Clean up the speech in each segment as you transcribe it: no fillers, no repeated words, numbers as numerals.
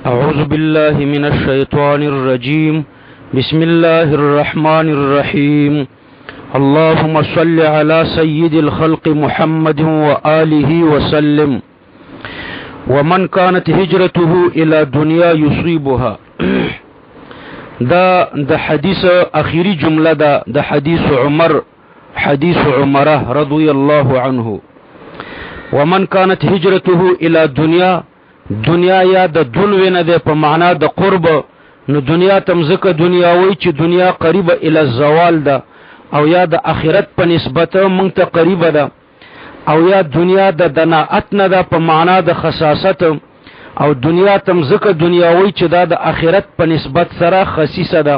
أعوذ بالله من الشيطان الرجيم. بسم الله الرحمن الرحيم. اللهم صل على سيد الخلق محمد وآله وسلم. ومن كانت هجرته إلى دنيا يصيبها. دا حدیث اخیری جمله دا حدیث عمره رضی الله عنه. ومن كانت هجرته الى دنیا یا د دنوی نه ده په معنا د قرب، نو دنیا تم زکه دنیا وای چې دنیا قریبه الى الزوال ده، او یا د اخرت په نسبت مونږ ته قریبه ده، او یا دنیا د دناعت نه ده په معنا د خصاصت، او دنیا تم زکه دنیا وای چې دا د اخرت په نسبت سره خصیصه ده.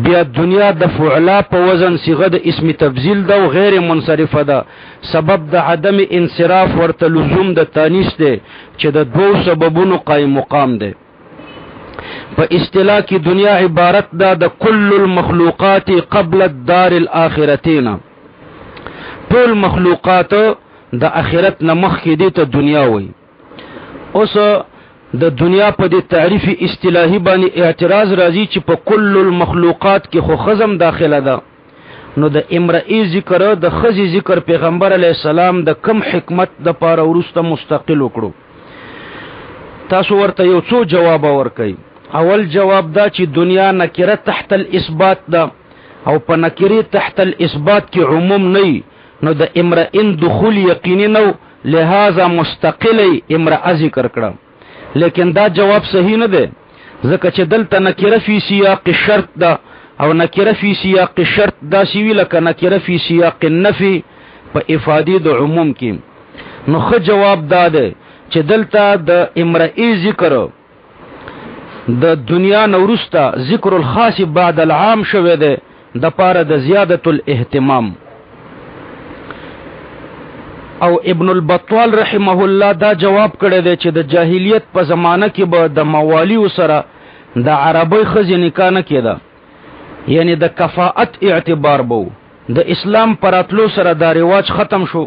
بیا دنیا د فعلا په وزن صيغه د اسم تبذیل ده او غیر منصرفه ده، سبب د عدم انصراف ورته لزوم د تانیث ده چې د دوه سببونو قائم مقام ده. په اصطلاح کې دنیا عبارت ده د کل المخلوقات قبل الدار الاخرتین. ټول مخلوقات د اخرت نه مخکې دي ته دنیا وای. اوس د دنیا په دې تعریف اصطلاحي باندې اعتراض راځي چې په کل المخلوقات کې خو خزم داخله ده، نو د امرئ ذکر د خزي ذکر پیغمبر علی السلام د کم حکمت د پاره ورسته مستقل وکړو. تاسو ورته یو څو جواب ورکړئ. اول جواب دا چې دنیا نکره تحت الاثبات ده، او په نکره تحت الاثبات کې عموم نه، نو د امرئ دخول یقیني نو، لہذا مستقلی امرأ ذکر کړه. لیکن دا جواب صحیح نه ده، ځکه چې دلته نکره فی سیاق شرط ده، او نکره فی سیاق شرط دا سیوی لکه نکره فی سیاق النفی په افادی د عموم کې. نو خو جواب دا ده چې دلته د امرئ ذکر د دنیا نورستا ذکر الخاص بعد العام شوه ده د پاره د زیادت الاهتمام. او ابن البطال رحمه الله دا جواب کړی دی چې د جاهلیت په زمانه کې به د موالیو سره د عربی خزې نکاح نه کېده، یعنی د کفاءت اعتبار بو. د اسلام پراتلو سره دا رواج ختم شو،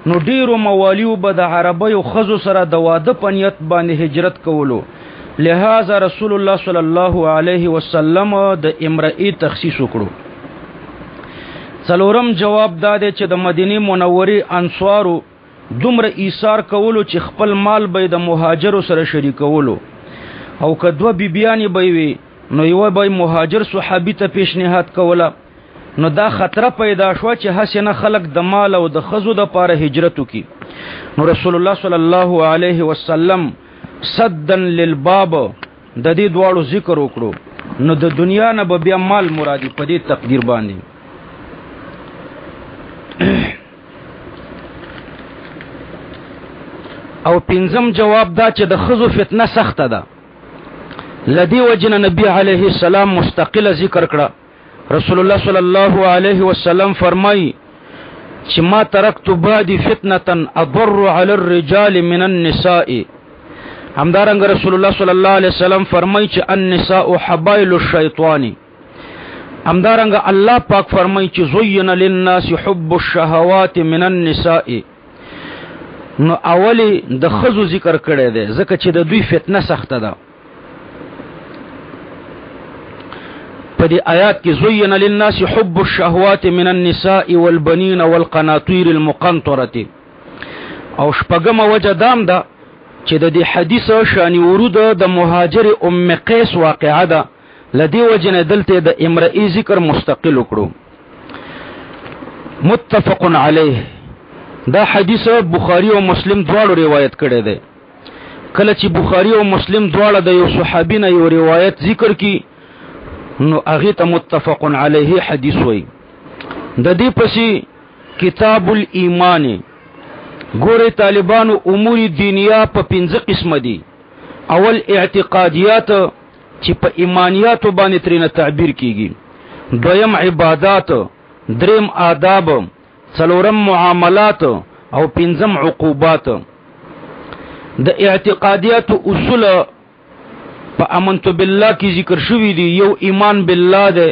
نو ډیرو موالیو به د عربی خزو سره د واده په نیت باندې هجرت کولو. لہذا رسول الله صلی الله علیه وسلم د امرئ تخصیص وکړو. څلورم جواب دا دی چې د مدینه منورې انصارو دومره ایثار کولو چې خپل مال به د مهاجرو سره شریکولو، او کدوه بیبیانی به وي نو یو به مهاجر صحابي ته پیشنهاد کوله. نو دا خطر پیدا شو چې حسنه خلق د مال او د خزو د پاره هجرت وکي. نو رسول الله صلی الله علیه وسلم صدن للباب د دې دواړو ذکر وکړو. نو د دنیا نه به بیا مال مرادي په دې تقدیر باندې. او پنځم جواب دا چې د خزو فتنه سخته ده، لدی وجنه نبی علیه السلام مستقله ذکر کړه. رسول الله صلی الله علیه وسلم فرمای چې ما ترکت بعد فتنه اضر علی الرجال من النساء. همدارنګ رسول الله صلی الله علیه وسلم فرمای چې النساء حبائل الشیطان. همدارنګ الله پاک فرمای چې زین للناس حب الشهوات من النساء. نو اولی د خزو ذکر کړی دی ځکه چې د دوی فتنه سخته ده. په دې آیات کې زین للناس حب الشهوات من النساء والبنین والقناطیر المقنطره. او شپږم وجه دام ده چې د دې حدیث شان ورود د مهاجر ام قیس واقعه ده، لدی وجنه دلته د امرئ ذکر مستقل وکړو. متفق علیه. دا حدیث بخاری او مسلم دواړو روایت کړی دی. کله چې بخاری او مسلم دواړه د یو صحابي نه یو روایت ذکر کی، نو هغه ته متفق علیه حدیث وای. د دې پسې کتاب الایمان. ګوره طالبانو امور دینیه په 5 قسم دي. اول اعتقادیات چې په ایمانیات باندې ترنه تعبیر کیږي، دویم عبادات، دریم آداب، څلورم معاملات، او پنځم عقوبات. د اعتقادیات اصول په امنت بالله کې ذکر شوی دي. یو ایمان بالله ده،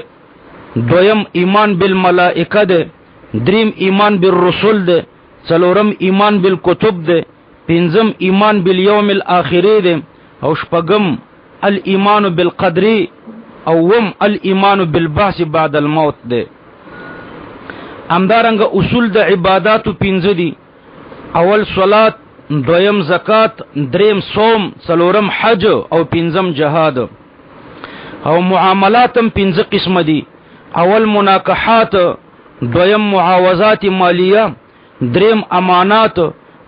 دویم ایمان بالملائکه ده، دریم ایمان بالرسل ده، څلورم ایمان بالکتب ده، پنځم ایمان بالیوم الاخره ده، او شپږم الایمان بالقدر او وم الایمان بالبعث بعد الموت ده. همدارنګه اصول د عباداتو پنځه دي. اول صلات، دویم زکات، دریم صوم، څلورم حج او پنځم جهاد. او معاملاتم پنځه قسم دي. اول مناکحات، دویم معاوضات مالیه، دریم امانات،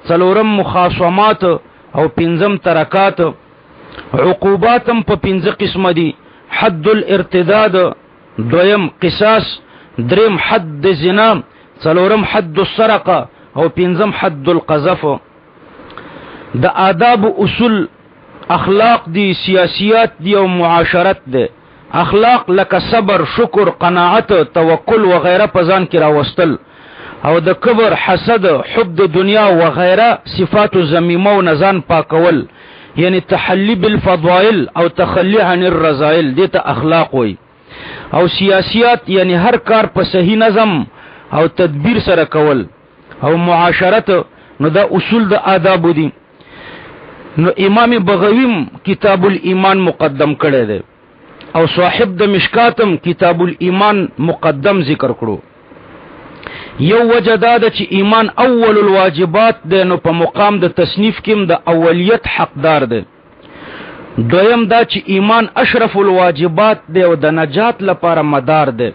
څلورم مخاصمات او پنځم ترکات. عقوباتم په پنځه قسم دي. حد الارتداد، دویم قصاص، دریم حد زنا، څلورم حد السرقه او پنځم حد القذف. د آداب اصول اخلاق دي، سیاسیات دي او معاشرت دي. اخلاق لکه صبر، شکر، قناعت، توکل وغیره په ځان کې راوستل، او د کبر، حسد، حب د دنیا وغیره صفات ذمیمه او نزان پاکول، یعنی تحلی بالفضائل او تخلی عن الرذائل، دې ته اخلاق وي. او سیاسیات یعنی هر کار په صحیح نظم او تدبیر سره کول. او معاشرت نو دا اصول د آداب دي. نو امام بغویم کتاب الایمان مقدم کړی دی او صاحب د مشکاتم کتاب الایمان مقدم ذکر کړو. یو وجه دا ده چې ایمان اول الواجبات دی، نو په مقام د تصنیف کې د اولیت حقدار دی. دویم دا چې ایمان اشرف الواجبات دی او د نجات لپاره مدار دی،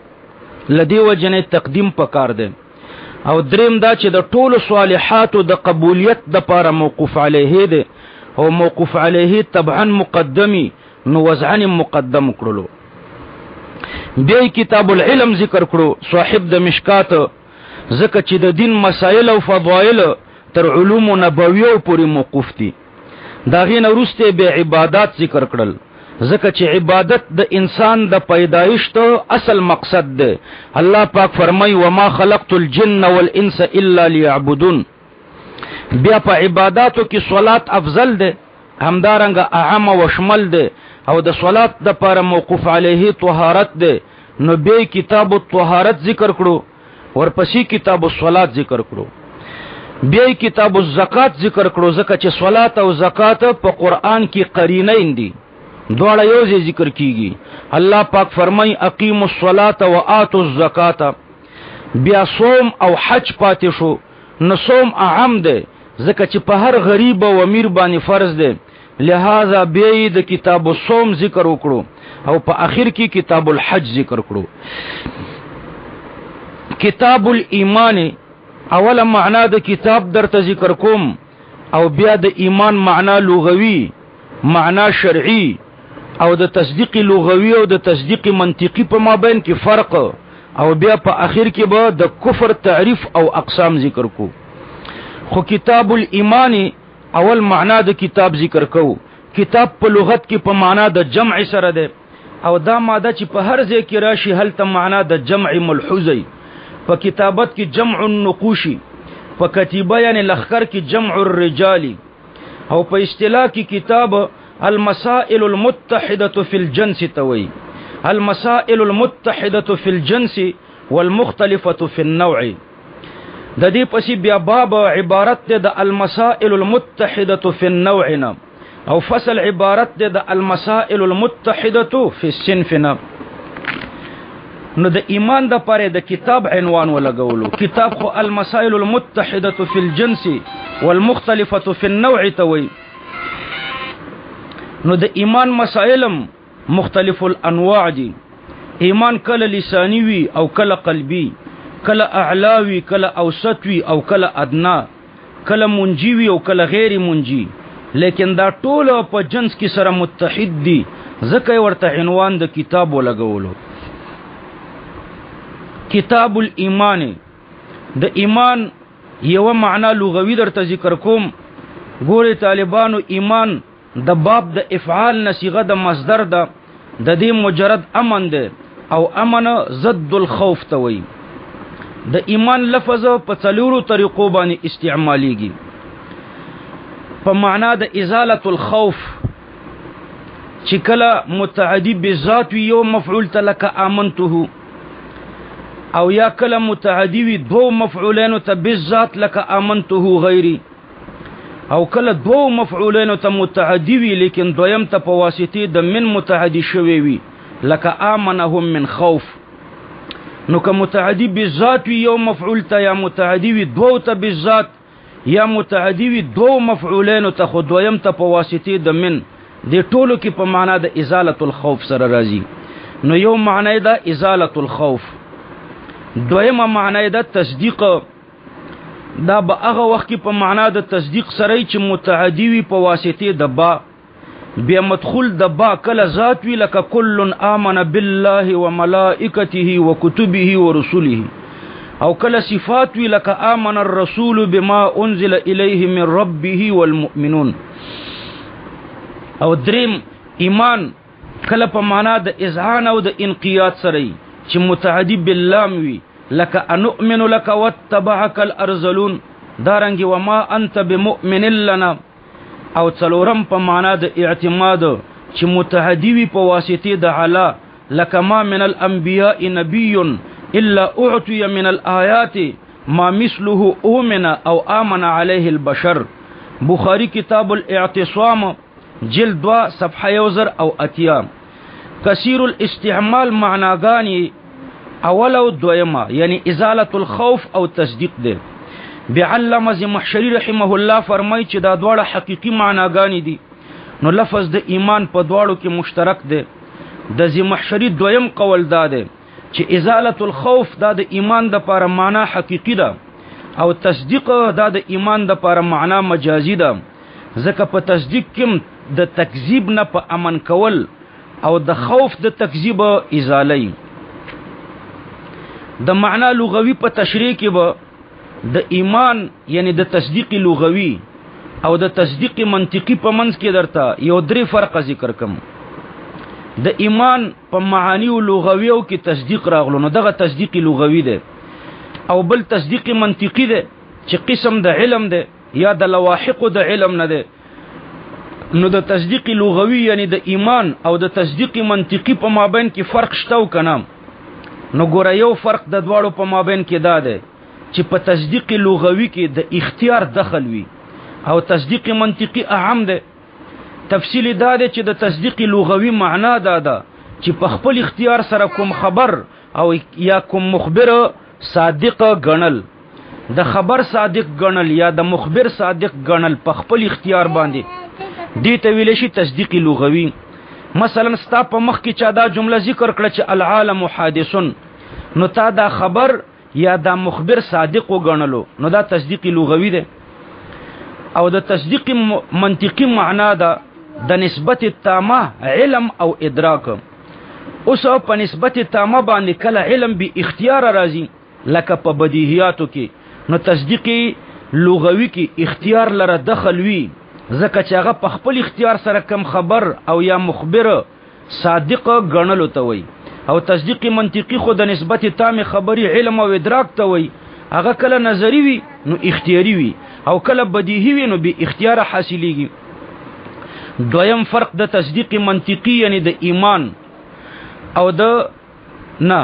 لدی وجنه تقدیم پکار دی. او دریم دا چې د ټولو صالحاتو د قبولیت د لپاره موقوف علیه دی، او موقوف علیه طبعا مقدمی، نو وضعن مقدم کړلو. بیا کتاب العلم ذکر کړو صاحب د مشکات، ځکه چې د دین مسائل او فضائل تر علوم نبویو پورې موقوف دي. دا غي نورسته به عبادت ذکر کړل، ځکه چې عبادت د انسان د پیدایش ته اصل مقصد ده. الله پاک فرمای وما خلقت الجن والانس الا ليعبدون. بیا په عبادتو کې صلات افضل ده، همدارنګه اعم او شمل ده، او د صلات د پر موقوف علیه طهارت ده. نو به کتاب الطهارت ذکر کړو، ورپسې کتاب الصلات ذکر کړو، بیا کتاب الزکات ذکر کړو، ځکه چې صلات او زکات په قران کې قرینین دي، دواړه یو ځای ذکر کیږي. الله پاک فرمای اقیموا الصلاة وآتوا الزکات. بیا صوم او حج پاتې شو، نو صوم اعم ده، ځکه چې په هر غریب او امیر باندې فرض ده، لہذا بیا د کتاب الصوم ذکر وکړو، او په اخر کې کتاب الحج ذکر کړو. کتاب الایمان اوله معنا د کتاب درته ذکر کوم، او بیا د ایمان معنا لغوي، معنا شرعي، او د تصدیق لغوي او د تصدیق منطقي په مابین کې فرق، او بیا په اخر کې به د کفر تعریف او اقسام ذکر کو. خو کتاب الایمان اول معنا د کتاب ذکر کو. کتاب په لغت کې په معنا د جمع سره ده، او دا ماده چې په هر ځای کې راشي هلته معنا د جمع ملحوظي. په کتابت کې جمع النقوشي، په کتیبه یعنی لخر کې جمع الرجال، او په اصطلاح کې کتاب المسائل المتحدة في الجنس توي. المسائل المتحدة في الجنس والمختلفة في النوع. د دې پسې بیا باب عبارت ده د المسائل المتحدة في النوع، او فصل عبارت ده د المسائل المتحدة في الصنف. نو د ایمان د پاره د کتاب عنوان ولګولو. کتاب خو المسائل المتحدة في الجنس والمختلفة في النوع توي. نو د ایمان مسائلم مختلف الانواع دي. ایمان کله لسانی وی او کله قلبی، کله اعلاوی، کله اوسطوی او کله ادنا، کله منجیوی او کله غیر منجی، لیکن دا ټول په جنس کې سره متحد دي، ځکه ورته عنوان د کتاب ولګولو. کتاب الایمان د ایمان یو معنا لغوي درته ذکر کوم. ګوره طالبانو، ایمان د باب د افعال نصيغه د مصدر ده، د دې مجرد امن ده، او امن ضد الخوف ته وایي. د ایمان لفظ په څلورو طریقو باندې استعمالیږي. په معنا د ازاله الخوف، چې کله متعدی بذات یو مفعول تلک امنته، او یا کله متعدی وی دو مفعولین ته بذات لک امنته غیری، او کله دو مفعولین ته متعدی وي لیکن دویم ته په واسطه د من متعدی شوی وي لکه آمنهم من خوف. نو که متعدی بالذات وي یو مفعول ته یا متعدی وي دو ته بالذات یا متعدی وي دو مفعولین ته خو دویم ته په واسطه د من د ټولو کې په معنا د ازاله الخوف سره راځي. نو یو معنی دا ازاله الخوف، دویمه معنی دا تصدیق. دا به هغه وخت کې په معنا د تصدیق سره چې متعدی وي په واسطه د با، بیا مدخول د با کله ذات وی لکه کل آمن بالله وملائکته وکتبه ورسله، او کله صفات وی لکه آمن الرسول بما انزل الیه من ربه والمؤمنون. او دریم ایمان کله په معنا د اذعان او د انقیاد سره چې متعدی باللام وی لکه انؤمن لك واتبعك الارذلون، دارنګ وما انت بمؤمن لنا. او څلورم په معنا د اعتماد چې متعدی وي په واسطه د علا لکه ما من الانبیاء نبی الا اعطي من الآیات ما مثله اومن او آمن علیه البشر. بخاری کتاب الاعتصام جلد 2 صفحه 1000 او اتیا. کثیر الاستعمال معناګانی اول او دویمه یعنی ازاله الخوف او تصدیق ده. بعلم زمخشری رحمه الله فرمای چې دا دواړه حقيقي معناګانی دي. نو لفظ د ایمان په دواړو کې مشترک ده. د زمخشری دویم قول داده چې ازاله الخوف دا د ایمان د لپاره معنا حقيقي ده او تصدیق دا د ایمان د لپاره معنا مجازي ده. ځکه په تصدیق کې د تکذیب نه په امن کول او د خوف د تکذیب ازاله. د معنا لغوي په تشریح کې به د ایمان یعنی د تصدیق لغوي او د تصدیق منطقي په منځ کې درته یو درې فرق ذکر کوم. د ایمان په معانی او لغوي او کې تصدیق راغلو نو دغه تصدیق لغوي ده، او بل تصدیق منطقي ده چې قسم د علم ده یا د لواحق د علم نه ده. نو د تصدیق لغوي یعنی د ایمان او د تصدیق منطقي په مابین کې فرق شته او کنه. نو ګوره یو فرق د دواړو په مابین کې دا ده چې په تصدیق لغوي کې د اختیار دخل وي او تصدیق منطقي اهم ده. تفصیل دا ده چې د تصدیق لغوي معنا دا ده چې په خپل اختیار سره کوم خبر او یا کوم مخبر صادق غنل، د خبر صادق غنل یا د مخبر صادق غنل په خپل اختیار باندې دې ته ویل شي تصدیق لغوي. مثلا ستا په مخ کې چا دا جمله ذکر کړه چې العالم حادثن، نو تا دا خبر یا دا مخبر صادق وګڼلو نو دا تصدیق لغوي ده. او د تصدیق منطقي معنا ده د نسبت تامه علم او ادراک. اوس په نسبت تامه باندې کله علم به اختیار راځي لکه په بدیهیاتو کې، نو تصدیق لغوي کې اختیار لره دخل وي ځکه چې هغه په خپل اختیار سره کم خبر او یا مخبر صادق غنلو ته وي. او تصدیق منطقي خو د نسبت تام خبري علم او ادراک ته وي، هغه کله نظری وي نو اختیاري وي او کله بدیهی وي نو به اختیار حاصلېږي. دویم فرق د تصدیق منطقي یعنی د ایمان او د نه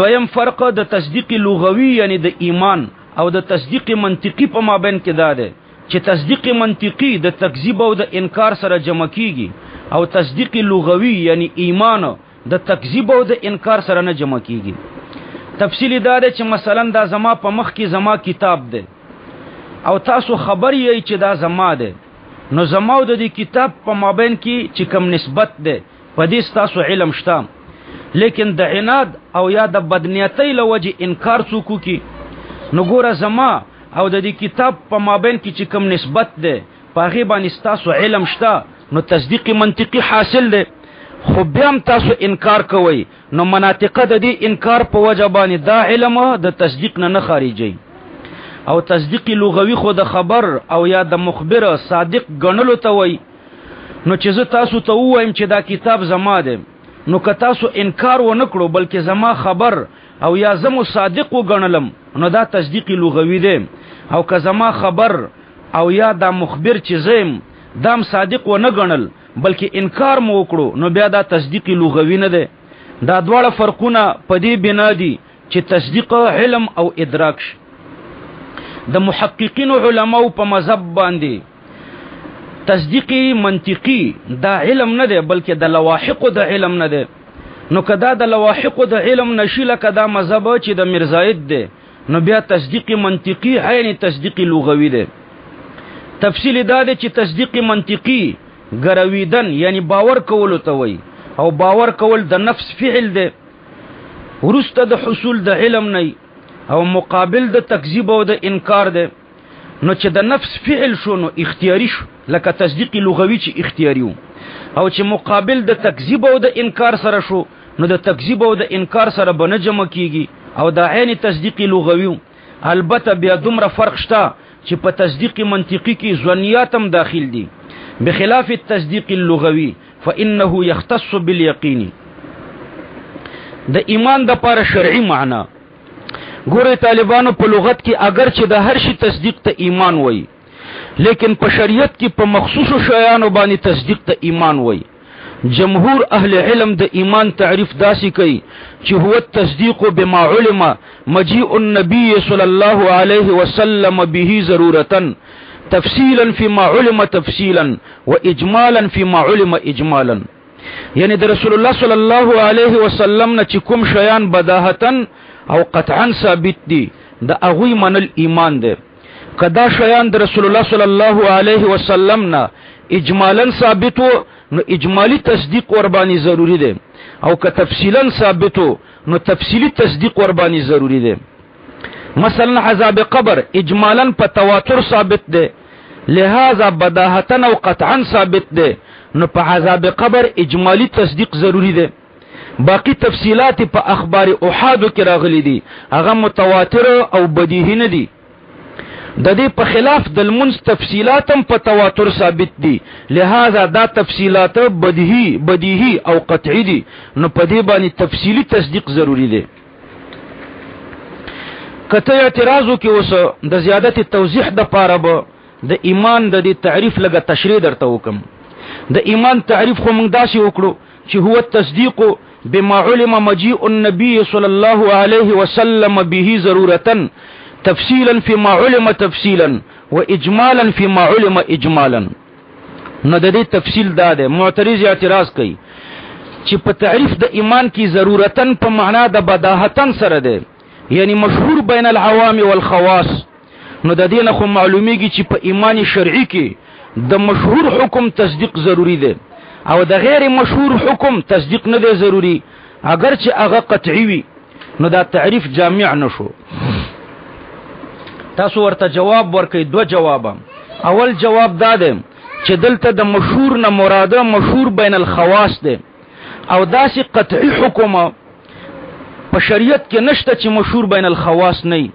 دویم فرق د تصدیق لغوي یعنی د ایمان او د تصدیق منطقي په مابین کې دا ده چې تصدیق منطقي د تکذیب او د انکار سره جمع کیږي او تصدیق لغوي یعنی ایمان د تکذیب او د انکار سره نه جمع کیږي. تفصیل دا ده چې مثلا دا زما په مخ کې زما کتاب ده او تاسو خبر یې چې دا زما ده، نو زما او د دې کتاب په مابین کې چې کوم نسبت ده په دې تاسو علم شته، لیکن د عناد او یا د بدنیتۍ لوجه انکار څوک کی نو ګوره زما او د دې کتاب په مابین کې چې کوم نسبت ده په هغه باندې تاسو علم شته نو تصدیق منطقي حاصل ده. خو بیا هم تاسو انکار کوئ نو مناطقه د دې انکار په وجه باندې دا علم د تصدیق نه خارجي. او تصدیق لغوي خو د خبر او یا د مخبر صادق غنلو ته وي. نو چې زه تاسو ته وایم چې دا کتاب زما ده نو که تاسو انکار و نکړو بلکې زما خبر او یا زمو صادق و غنلم نو دا تصدیق لغوي ده. او که زما خبر او یا دا مخبر چې زم دام صادق و نه غنل بلکې انکار مو وکړو نو بیا دا تصدیق لغوي نه ده. دا دواړه فرقونه په دې بنا دي چې تصدیق علم او ادراک. د محققین علماء په مذهب باندې تصدیقی منطقی دا علم نه دی بلکې د لواحق د علم نه دی. نو کدا د لواحق د علم نشي لکه دا مذهب چې د مرزاید دی نو بیا تصدیقی منطقی عین تصدیقی لغوی دی. تفصیل دا دی چې تصدیقی منطقی ګرویدن یعنی باور کولو ته وای او باور کول د نفس فعل دی ورسته د حصول د علم نه او مقابل د تکذیب او د انکار دی. نو چې د نفس فعل شو نو اختیاری شو لکه تصدیق لغوی چې اختیاری وو او چې مقابل د تکذیب او د انکار سره شو نو د تکذیب او د انکار سره بنه جمع کیږي او دا عین تصدیق لغوی. البته بیا دومره فرق شته چې په تصدیق منطقی کې ظنیات هم داخل دي بخلاف التصدیق اللغوی فانه يختص بالیقین. د ایمان د پاره شرعي معنا ګوره طالبانو په لغت کې اگر چې د هر شي تصدیق ته ایمان وای لیکن په شریعت کې په مخصوص شیانو باندې تصدیق ته ایمان وای. جمهور اهل علم د ایمان تعریف داسې کوي چې هو التصدیق بما علم مجيء النبي صلى الله عليه وسلم به ضرورة تفصیلا فيما علم تفصیلا واجمالا فيما علم اجمالا. یعنی د رسول الله صلی الله علیه وسلم نه چې کوم شیان بداهتن او قطعا ثابت دي د اغوی منل ایمان دی. کدا شیان د رسول الله صلی الله علیه وسلم نه اجمالا ثابتو نو اجمالی تصدیق ور باندې ضروری دی او که تفصیلا ثابتو نو تفصیلی تصدیق ور باندې ضروری دی. مثلا عذاب قبر اجمالا په تواتر ثابت دی لہذا بداهتن او قطعا ثابت دی نو په عذاب قبر اجمالی تصدیق ضروری دی. باقی تفصیلات په اخبار احاد کې راغلي دي هغه متواتر او بدیهی نه دي. د دې په خلاف د المنز تفصیلات هم په تواتر ثابت دي لہذا دا تفصیلات بدیهی او قطعی دي نو په دې باندې تفصیلی تصدیق ضروری دی. کته اعتراضو کې اوس د زیادت توضیح د پاره به د ایمان د دې تعریف لګه تشریح درته وکم. د ایمان تعریف خو موږ داسې وکړو چې هو التصدیق بما علم مجيء النبي صلى الله عليه وسلم به ضرورة تفصيلا فيما علم تفصيلا واجمالا فيما علم اجمالا. نو د دې تفصیل دا ده. معترض اعتراض کوي چې په تعریف د ایمان کې ضرورتن په معنا د بداهتن سره ده یعنی مشهور بین العوام والخواص. نو د دې نه خو معلومیږي چې په ایمان شرعي کې د مشهور حکم تصدیق ضروری ده او د غیر مشهور حکم تصدیق نه دی ضروری اگر چې هغه قطعی وي نو دا تعریف جامع نشو. تاسو ورته جواب ورکړئ. دو جواب. اول جواب دا دی چې دلته د مشهور نه مراده مشهور بین الخواص دی او داسې قطعی حکم په شریعت کې نشته چې مشهور بین الخواص نه.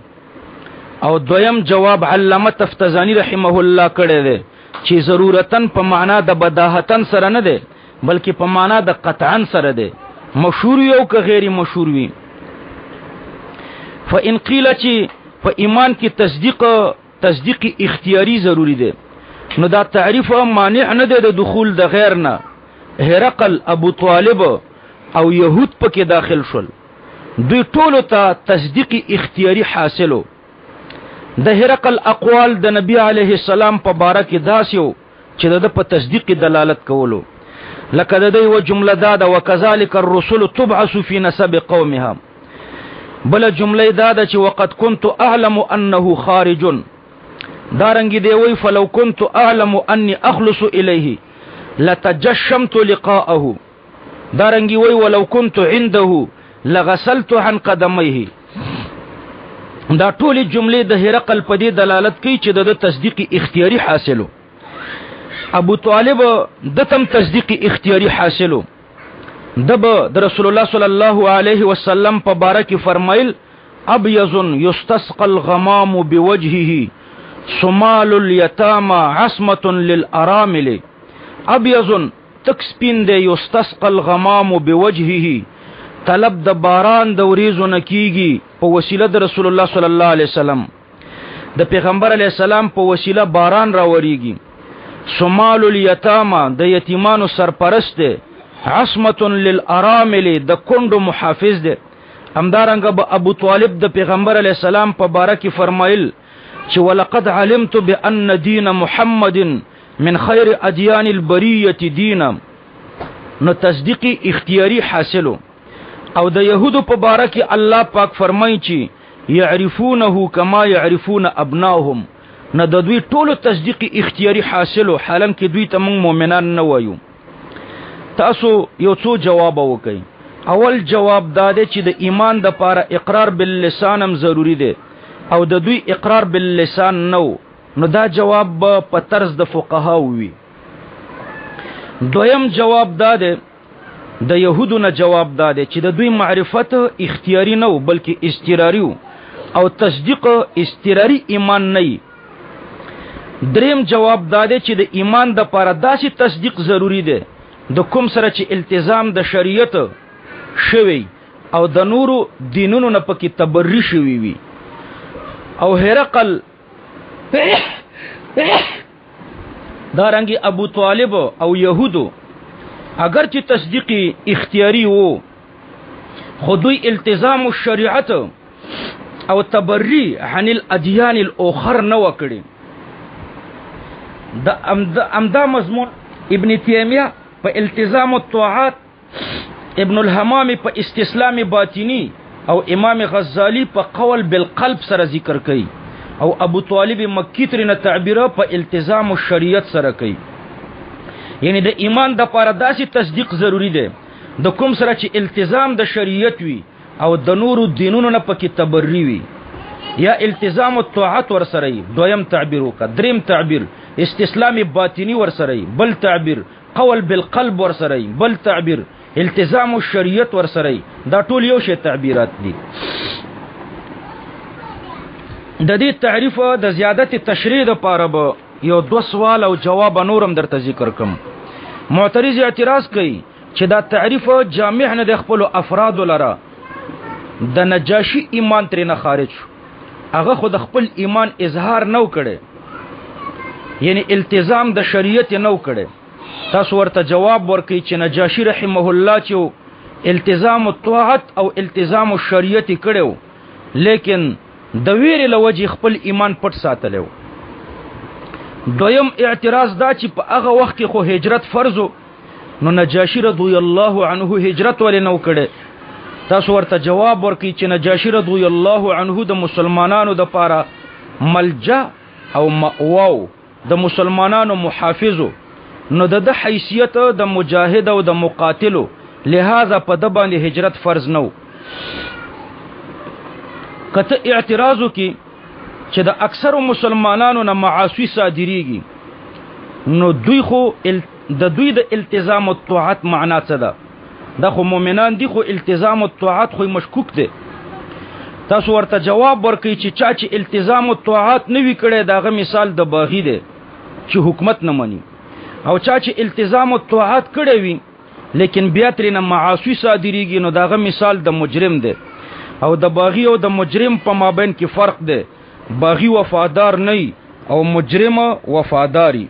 او دویم جواب علامه تفتزانی رحمه الله کړی دی چې ضرورتن په معنا د بداهتن سره نه ده بلکې په معنا د قطعا سره ده مشهور یو که غیر مشهور وي. فإن قیل چې په ایمان کې تصدیق اختیاری ضروری ده نو دا تعریف مانع نه ده د دخول د غیر نه. هرقل ابو طالب او يهود پکې داخل شول دوی ټولو ته تصدیق اختیاری حاصلو. د هرقل اقوال د نبی علیه السلام په باره کې داسیو چې د په تصدیق دلالت کولو لکه د دوی و جمله دا ده وکذالک الرسل تبعث فی نسب قومها. بل جمله دا ده چې وقد كنت اعلم انه خارج. دارنګ دی وی فلو كنت اعلم اني اخلص الیه لتجشمت لقاءه. دارنګ وی ولو كنت عنده لغسلت عن قدميه. دا ټولې جملې د هرقل په دې دلالت کوي چې د تصدیق اختیاری حاصلو. ابو طالب د تم تصدیق اختیاری حاصلو. د رسول الله صلی الله علیه وسلم په باره کې فرمایل ابيض يستسقى الغمام بوجهه صمال اليتامى عصمه للارامل. ابيض تک سپین دی يستسقى الغمام بوجهه طلب د باران د وریزو نکیږي په وسیله د رسول الله صلی الله علیه وسلم د پیغمبر علیه السلام په وسیله باران راوریږي. صمال الیتامى د یتیمانو سرپرست دی. عصمه للارامل د کندو محافظ دی. همدارنګه ابو طالب د پیغمبر علیه السلام په باره کې فرمایل چې ولقد علمت بان دین محمد من خیر ادیان البریه دینا نو تصدیق اختیاری حاصلو. او د یهودو په باره کې الله پاک فرمایي چې یعرفونه کما یعرفون ابناهم، نه د دوی ټولو تصدیق اختیاری حاصلو، حالان کې دوی ته موږ مؤمنان نه وایو. تاسو یو څو جواب وکئ. اول جواب دا دی چې د ایمان د پاره اقرار باللسان هم ضروری دی او د دوی اقرار باللسان نو، نو دا جواب په طرز د فقها وي. دویم جواب دا دی د یهودو نه جواب دا دی چې د دوی معرفت اختیاری نو بلکې استراری او تصدیق استراری ایمان نه. دریم جواب دا دی چې د ایمان د پاره داسې تصدیق ضروری دی د کوم سره چې التزام د شریعت شوی او د نورو دینونو نه پکې تبری شوی وي. او هرقل دارنګي ابو طالب او یهودو اگر چې تصدیق اختیاری وو خو دوی التزام الشریعت او تبری عن الادیان الاخر نه وکړي. د امدا مضمون ابن تیمیه په التزام الطاعات، ابن الحمام په استسلام باطنی او امام غزالی په قول بالقلب سره ذکر کوي او ابو طالب مکی ترنه تعبیره په التزام الشریعت سره کوي. یعنی د ایمان د پاره داسې تصدیق ضروری دی د کوم سره چې التزام د شریعت وي او د نورو دینونو نه پکې تبری وي، یا التزام الطاعات ور سره. دویم تعبیر وکړه. دریم تعبیر استسلام باطنی ور سره، بل تعبیر قول بالقلب ور سره، بل تعبیر التزام الشریعت ور سره. دا ټول یو شی تعبیرات دي. د دې تعریف د زیادت تشریح لپاره به یو دو سوال او جواب نورم درته ذکر کوم. معترض اعتراض کوي چې دا تعریف جامع نه د خپل افراد لره. د نجاشی ایمان ترې نه خارج شو، هغه خو د خپل ایمان اظهار نو کړي، یعنی التزام د شریعت نو کړي. تاسو ورته جواب ورکړئ چې نجاشی رحمه الله چې التزام الطاعت او التزام الشریعت کړو، لیکن د ویری لوجه خپل ایمان پټ ساتلو. دویم اعتراض دا چې په هغه وخت کې خو هجرت فرض نو نجاشی رضی الله عنه هجرت ولې نو کړي. تاسو ورته جواب ورکړئ چې نجاشی رضی الله عنه د مسلمانانو د پاره ملجا او مأوا د مسلمانانو محافظو، نو د حیثیت د مجاهد او د مقاتلو، لہذا په د باندې هجرت فرض نو. کته اعتراضو کی چې د اکثر مسلمانانو نه معاصی صادریږي، نو دوی خو د دوی د التزام الطاعت معنا څه ده؟ دا خو مؤمنان دي، خو التزام الطاعت خو مشکوک دي. تاسو ورته جواب ورکړئ چې چا چې التزام الطاعت نه وی کړي داغه مثال د باغی دی چې حکومت نه مني، او چا چې التزام الطاعت کړي وي لیکن بیا ترې نه معاصی صادریږي نو داغه مثال د مجرم دی. او د باغی او د مجرم په مابین کې فرق دی. باغی وفادار نه او مجرم وفاداری.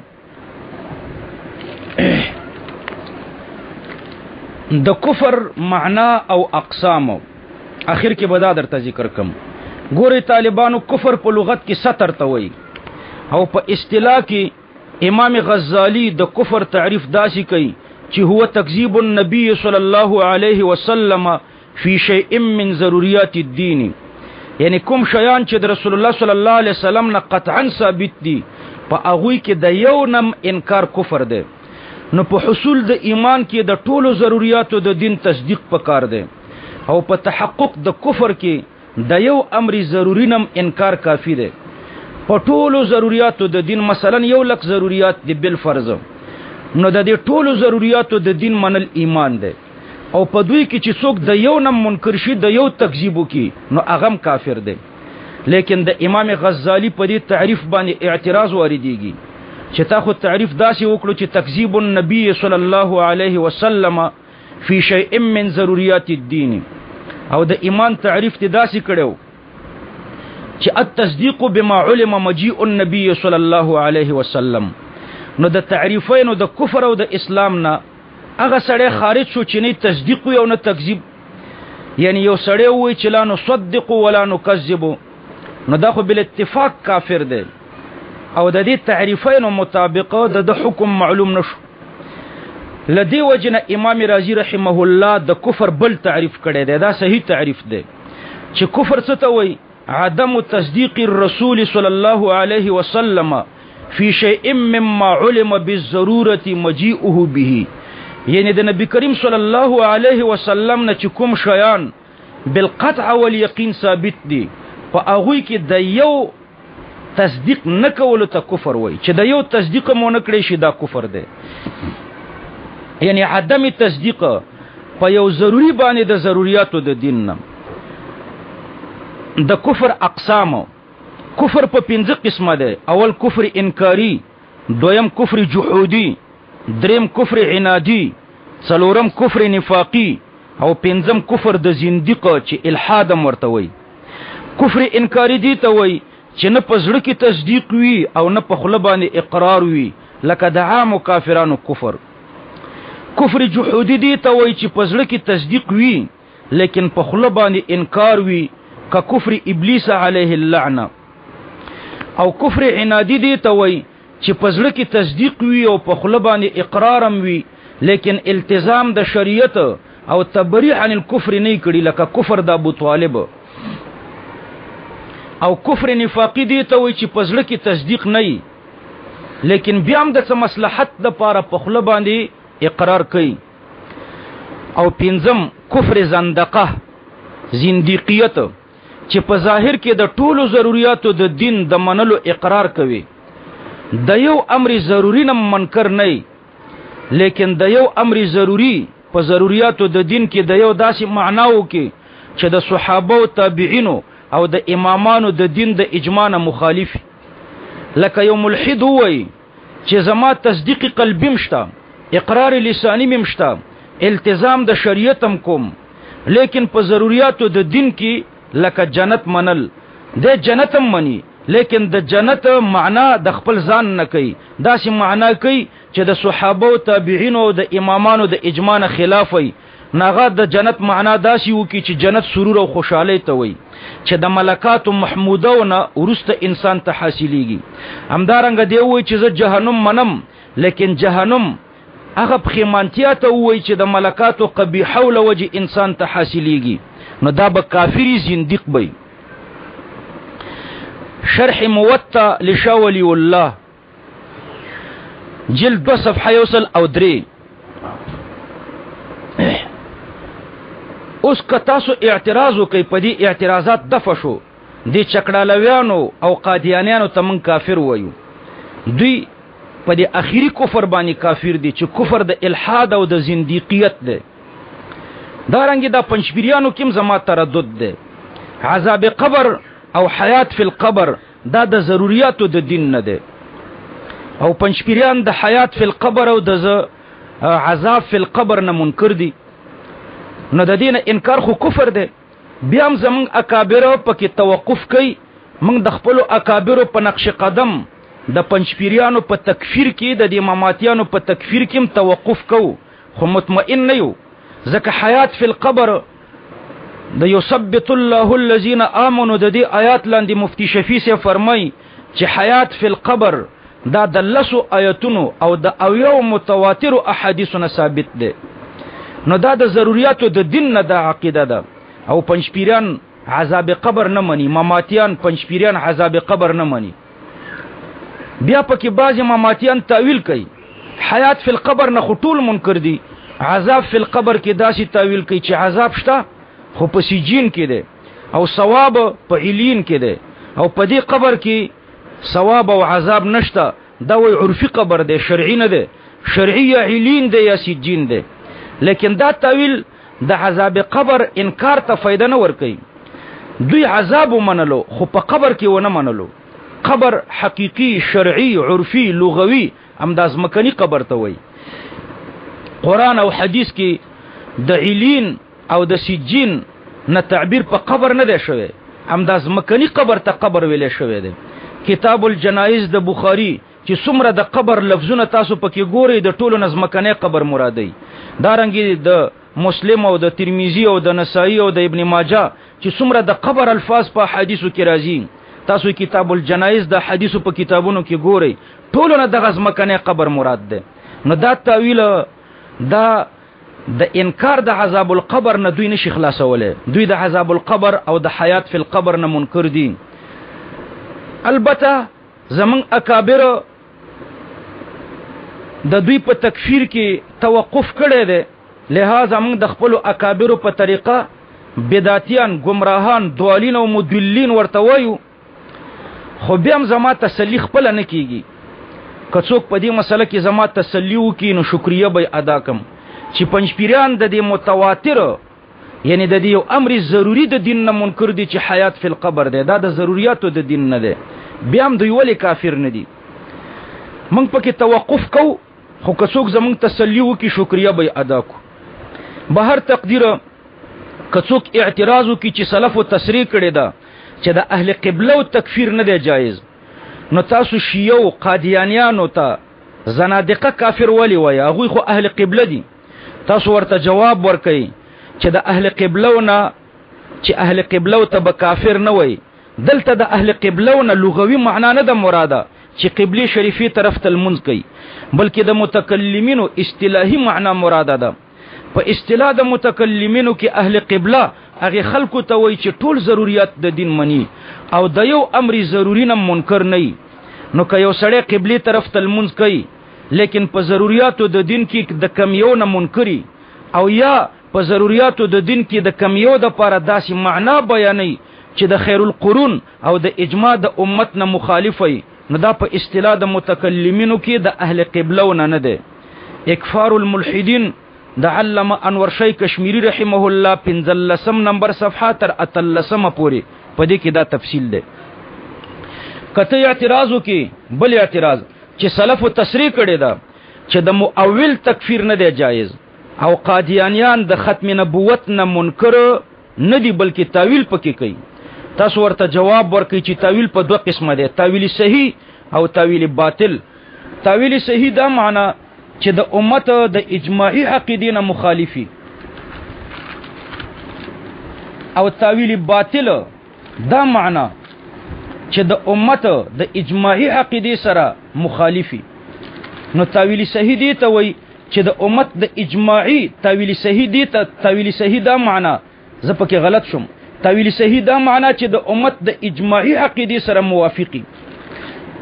د کفر معنا او اقسام اخر کې بدا درته ذکر کم. ګوري طالبانو کفر په لغت کې ستر ته وایي او په اصطلاح کې امام غزالی د کفر تعریف داسې کوي چې هو تکذیب النبی صلی الله علیه وسلم فی شیء من ضروریات الدین، یعنی کوم شیان چې د رسول الله صلی الله علیه وسلم نه قطعا ثابت دي په هغوی کې د یو نم انکار کفر دی. نو په حصول د ایمان کې د ټولو ضروریاتو د دین تصدیق پکار دی، او په تحقق د کفر کې د یو امر ضروری نم انکار کافی دی. په ټولو ضروریاتو د دین مثلا یو لک ضروریات دی بل فرض، نو د دې ټولو ضروریاتو د دین منل ایمان دی. او په دوی کې چې څوک د یو نم منکر شي د یو تکذیب وکي نو هغه کافر دی. لیکن د امام غزالی په دې تعریف باندې اعتراض واردېږي چې تا خو تعریف داسې وکړو چې تکذیب النبی صلی الله علیه وسلم فی شیء من ضروریات الدین، او د ایمان تعریف ته داسې کړو چې التصدیق بما علم مجيء النبي صلی الله علیه وسلم. نو د تعریفینو د کفر او د اسلام نه هغه سړی خارج شو چې نه تصدیق او نه تکذیب. یعنی یو سړی وای چې لا نصدق ولا نکذب، نو دا خو بل اتفاق کافر دی. او د دې تعریفینو مطابق د حکم معلوم نشو. لدی وجنه امام رازی رحمه الله د کفر بل تعریف کړی دی، دا صحیح تعریف دی چې کفر څه ته وایي؟ عدم تصدیق الرسول صلی الله علیه وسلم فی شیء مما علم بالضرورة مجیئه به، یعنی د نبی کریم صلی الله علیه وسلم نه چې کوم شیان بالقطع والیقین ثابت دي په هغوی کې د یو تصدیق نه کولو ته کفر وایي، چې د یو تصدیق مو نه کړی شي دا کفر دی. یعنی عدم تصدیق په یو ضروری باندې د ضروریاتو د دین نه. د کفر اقسام، کفر په 5 قسمه ده. اول کفر انکاری، دویم کفر جحودی، دریم کفر عنادی، څلورم کفر نفاقی، او پنځم کفر د زنديق چې الحاد ورته وي. کفر انکاری دی ته وي چې نه په زړه کې تصدیق وي او نه په خوله باندې اقرار وي، لکه د عام کافرانو کفر. کفر جحودی دی ته وي چې په زړه کې تصدیق وي لیکن په خوله باندې انکار وي، که کفر ابلیس علیه اللعنه. او کفر عنادی دی ته وي چې په زړه کې تصدیق وي او په خوله باندې اقرارم وي لیکن التزام د شریعت او تبریح عن الكفر نه کړي، لکه کفر د ابو طالب. او کفر نفاقی دی ته وي چې په زړه کې تصدیق نه لیکن بیا هم د څه مصلحت د پاره په خوله باندې اقرار کوي. او پنځم کفر زندقه، زندیقیت، چې په ظاهر کې د ټولو ضرورتو د دین د منلو اقرار کوي، د یو امر ضروری نه منکر نه، لیکن د یو امر ضروری په ضرورتو د دین کې د یو داسې معناو کې چې د صحابه او تابعینو او د امامانو د دین د اجماع نه مخالف. لکه یو ملحد وای چې زما تصدیق قلبی مشته، اقرار لسانی مشته، التزام د شریعت هم کوم، لیکن په ضرورتو د دین کې لکه جنت منل، د جنت هم مني لیکن د جنت معنا د خپل ځان نه کوي، داسې معنا کوي چې د صحابه او تابعینو او د امامانو د اجماع نه خلاف وي. ناغه د جنت معنا داسې وکي چې جنت سرور او خوشحالي ته وي، چې د ملکات محموده نه ورسته انسان ته حاصلېږي. همدارنګه دی وي چې زه جهنم منم، لیکن جهنم هغه پخیمانتیا ته وي چې د ملکات قبیحه ول وجه انسان ته حاصلېږي، نو دا به کافری زنديق وي. شرح موطا لشاولی الله جلد 2 صفحه یوصل او 3. اوس که تاسو اعتراض وکئ په دې اعتراضات دفع شو، دې چکړالویانو او قادیانیانو ته من کافر وایو. دوی په دې اخیری کفر باندې کافر دي چې کفر د الحاد او د زندیقیت دی. دارنګه دا پنځپیریانو کوم زما تردد دی. عذاب قبر او حیات فی القبر دا د ضرورتو د دین نه دی، او پنځپیریان د حیات فی القبر او د عذاب فی القبر نه منکر دي. نو د دین انکار خو کفر دی. بیا هم زمونږ اکابر په کې توقف کوي، موږ د خپل اکابر په نقش قدم د پنځپیریانو په تکفیر کې، د اماماتیانو په تکفیر کې هم توقف کوو، خو مطمئن نه یو، ځکه حیات فی القبر د یثبت الله الذین آمنوا د دې آیات لاندې مفتی شفیع سے فرمای چې حیات فی القبر دا د لسو آیاتونو او د اویو متواتر احادیثونو ثابت ده. نو دا د ضرورتو د دین نه د عقیده ده. او پنځپیران عذاب قبر نه مني، ماماتیان پنځپیران عذاب قبر نه مني. بیا پکې بعض ماماتیان تعویل کوي حیات فی القبر نه خطول منکر دي، عذاب فی القبر کې داسې تعویل کوي چې عذاب شته خو په سجین کې ده او ثواب په علین کې ده، او په دې قبر کې ثواب او عذاب نشته. دا وی عرفي قبر ده، شرعي نه ده، شرعي علین ده یا سجین ده. لیکن دا تعویل د عذاب قبر انکار ته فائدہ نه ور کوي. دوی عذاب منلو خو په قبر کې ونه منلو. قبر حقیقی، شرعي، عرفي، لغوي امداز مکنی قبر ته وای. قرآن او حدیث کې د علین او د سجین نه تعبیر په قبر نه دی شوی، امداز مکنی قبر ته قبر ویلې شوی دی. کتاب الجنائز د بخاری چې څومره د قبر لفظونه تاسو پکې ګورئ د ټولو نظمکنه قبر مرادي. دارنګي د مسلم او د ترمذی او د نسائی او د ابن ماجه چې څومره د قبر الفاظ په حدیثو کې راځي، تاسو کتاب الجنایز د حدیثو په کتابونو کې ګورئ ټولو نه د غزمکنه قبر مراد ده. نو دا تعویل دا د انکار د عذاب القبر نه دوی نشي خلاصوله. دوی د عذاب القبر او د حیات فی القبر نه منکر دي. البته زمون اکابر د دوی په تکفیر کې توقف کړي دي، لہذا موږ د خپل اکابر په طریقه بدعتیان، گمراهان، دوالین او مدلین ورته وایو. خو بیا هم زما تسلی خپل نه کیږي. که څوک په دې مسله کې زما تسلی وکړي نو شکریه به ادا کوم چې پنځپیران د دې متواتر یعنی د دې امر ضروری د دین نه منکر دي چې حیات فی القبر ده، دا د ضرورتو د دین نه ده. بیا هم دوی ولی کافر نه دي؟ موږ پکې توقف کو، خو که څوک زموږ تسلی وکړي شکریه به ادا کو. به هر تقدیر که څوک اعتراض وکړي چې سلفو تصریح کړي ده چې د اهل قبله او تکفیر نه دی جایز، نو تاسو شیعه او قادیانیانو ته زنادقه کافر ولی وایي؟ هغوی خو اهل قبله دي. تاسو ورته جواب ورکئ چې د اهل قبله نه چې اهل قبله ته به کافر نه وایي. دلته د اهل قبله نه لغوي معنا نه ده مراده چې قبله شریفي طرف ته لمونځ کوي، بلکې د متکلمینو اصطلاحي معنا مراده ده. په اصطلاح د متکلمینو کې اهل قبله هغه خلکو ته وایي چې ټول ضرورت د دین مني او د یو امر ضروری نه منکر نه. نو که یو سړی قبله طرف ته لمونځ کوي لیکن په ضرورتو د دین کې د کمیو نه منکری، او یا په ضرورتو د دین کې د کمیو د پاره داسې معنا بیانوي چې د خیر القرون او د اجماع د امت نه مخالفي، نو دا په اصطلاح د متکلمینو کې د اهل قبله نه ده. اکفار الملحدین د علامه انور شاه کشمیری رحمه الله 15 نمبر صفحه تر 13 پورې په دې کې دا تفصیل ده. کته اعتراض وکي بل اعتراض چې سلف تصریح کړي ده چې د مؤول تکفیر نه دی جایز، او قادیانیان د ختم نبوت نه منکر نه دي بلکې تاویل پکې کوي. تاسو ورته جواب ورکړئ چې تاویل په دوه قسمه دی، تاویل صحیح او تاویل باطل. تاویل صحیح دا معنا چې د امت د اجماعي عقیدې نه مخالفي، او تاویل باطل دا معنا چې د امت د اجماعي عقیدې سره مخالفي. نو تاویل صحیح دی ته وای چې د امت د اجماعي تاویل صحیح دی ته تاویل صحیح دا معنا زه پکې غلط شم. تاویل صحیح دا معنا چې د امت د اجماعي عقیدې سره موافقي،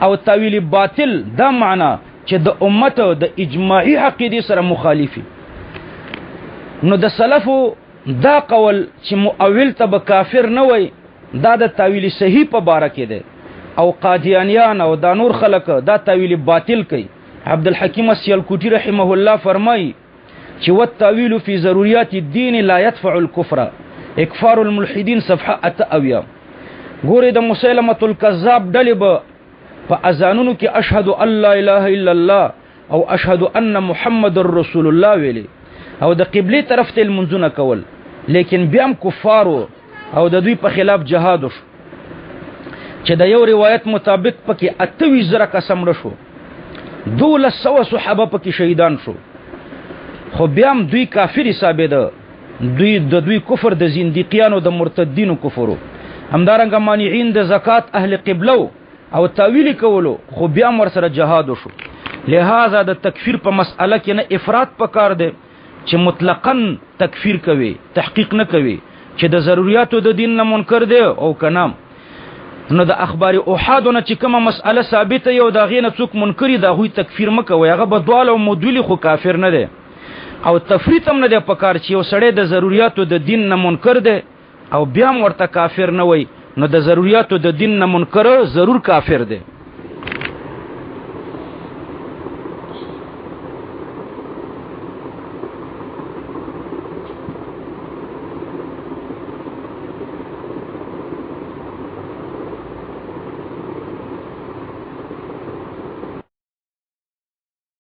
او تاویل باطل دا معنا چې د امت د اجماعي عقیدې سره مخالفي. نو د سلفو دا قول چې مؤول ته به کافر نه وای دا د تاویل صحیح په باره کې ده، او قادیانیان او دا نور خلق دا تاویل باطل کوي. عبدالحکیم السیالکوټی رحمه الله فرمایي چې والتاویل فی ضروریات الدین لا يدفع الكفر، اکفار الملحدین صفحه 78. ګوره د مسلمه الکذاب ډلې به په اذانونو کې اشهد ان لا اله الا الله او اشهد ان محمد رسول الله ویلي، او د قبله طرف ته منځونه کول، لیکن بیا هم کفارو او د دوی په خلاف جهاد وشو چې د یو روایت مطابق پکې 28,000 قسم رشو، 1200 صحابه پکې شهیدان شو. خو بیا هم دوی کافر حساب ده، دوی کفر د زنديقیانو د مرتدینو کفرو. همدارنګه مانعين د زکات اهل قبله او تاویل کولو، خو بیا هم ورسره جهاد وشو. لہذا د تکفیر په مسأله کې نه افراط پکار ده چې مطلقاً تکفیر کوي، تحقیق نه کوي چې د ضرورتو د دین نه منکر دی او کنام. نو د اخبار احادونه چې کومه مسأله ثابته یو دا غینه څوک منکری دا غوی تکفیر مکوي، هغه بدوال او مدولی خو کافر نه دی، او تفریط هم نه دی پکار چې یو سړی د ضرورتو د دین نه منکر دی او بیا ورته کافر نه وای، نو د ضرورتو د دین نه منکر ضرور کافر دی.